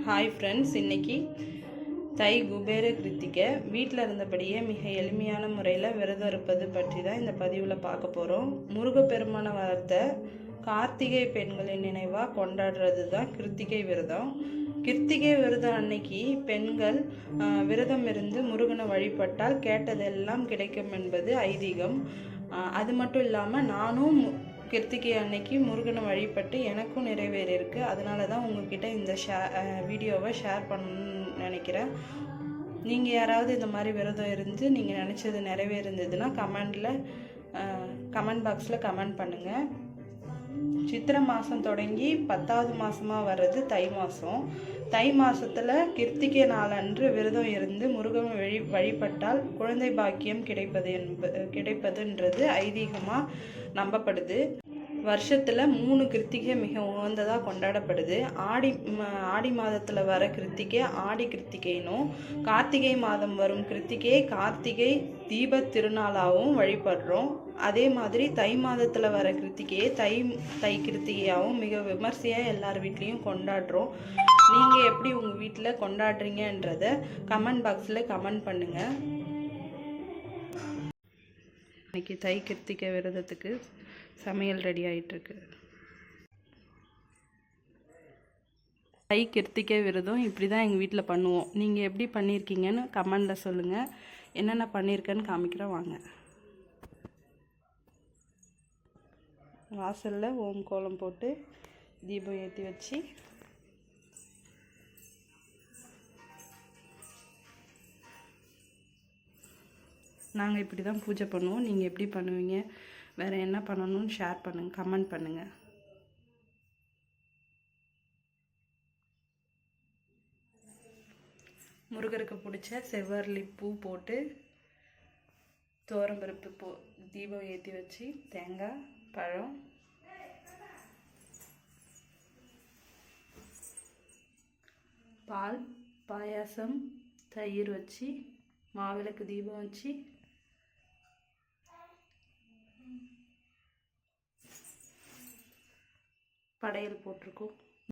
Hi friends, இன்றைக்கி தை குபேர கிருத்திகை வீட்டில் இருந்தபடியே மிக எளிமையான முறையில் விரதம் இருப்பது பற்றி தான் இந்த பதிவில் பார்க்க போகிறோம். முருகப்பெருமான வளர்த்த கார்த்திகை பெண்களின் நினைவாக கொண்டாடுறது தான் கிருத்திகை விரதம். கிருத்திகை விரதம் அன்னைக்கு பெண்கள் விரதம் இருந்து முருகனை வழிபட்டால் கேட்டதெல்லாம் கிடைக்கும் என்பது ஐதீகம். அது மட்டும் இல்லாமல் நானும் கிருத்திகை அன்னைக்கு முருகனை வழிபட்டு எனக்கும் நிறைவேறியிருக்கு. அதனால தான் உங்ககிட்ட இந்த வீடியோவை ஷேர் பண்ணணும்னு நினைக்கிறேன். நீங்கள் யாராவது இந்த மாதிரி விரதம் இருந்து நீங்கள் நினச்சது நிறைவேறிருந்ததுன்னா கமெண்ட் பாக்ஸில் கமெண்ட் பண்ணுங்கள். சித்திரை மாதம் தொடங்கி 10வது மாதமாக வர்றது தை மாதம். தை மாதத்தில் கிருத்திகை நாளன்று விரதம் இருந்து முருகனை வழிபட்டால் குழந்தை பாக்கியம் கிடைப்பதுன்றது ஐதீகமாக நம்பப்படுது. வருஷத்தில் 3 கிருத்திகை மிக உகந்ததாக கொண்டாடப்படுது. ஆடி மாதத்தில் வர கிருத்திகை ஆடி கிருத்திகைனும், கார்த்திகை மாதம் வரும் கிருத்திகை கார்த்திகை தீப திருநாளாகவும் வழிபடுறோம். அதே மாதிரி தை மாதத்தில் வர கிருத்திகையை தை கிருத்திகையாகவும் மிக விமர்சையாக எல்லார் வீட்லேயும் கொண்டாடுறோம். நீங்கள் எப்படி உங்கள் வீட்டில் கொண்டாடுறீங்கன்றதை கமெண்ட் பாக்ஸில் கமெண்ட் பண்ணுங்கள். இன்னைக்கு தை கிருத்திகை விரதத்துக்கு சமையல் ரெடி ஆகிட்டுருக்கு. தை கிருத்திகை விரதம் இப்படி தான் எங்கள் வீட்டில் பண்ணுவோம். நீங்கள் எப்படி பண்ணியிருக்கீங்கன்னு கமெண்டில் சொல்லுங்கள். என்னென்ன பண்ணியிருக்கேன்னு காமிக்கிறேன் வாங்க. வாசலில் ஓம் கோலம் போட்டு தீபம் ஏற்றி வச்சு நாங்கள் இப்படி தான் பூஜை பண்ணுவோம். நீங்கள் எப்படி பண்ணுவீங்க, வேறு என்ன பண்ணணும்னு ஷேர் பண்ணுங்கள், கமெண்ட் பண்ணுங்கள். முருகருக்கு பிடிச்ச செவ்வரளி பூ போட்டு துவரம்பருப்பு தீபம் ஏற்றி வச்சு தேங்காய் பழம் பால் பாயாசம் தயிர் வச்சு மாவிளக்கு தீபம் வச்சு படையல் போட்டிருக்கோம்.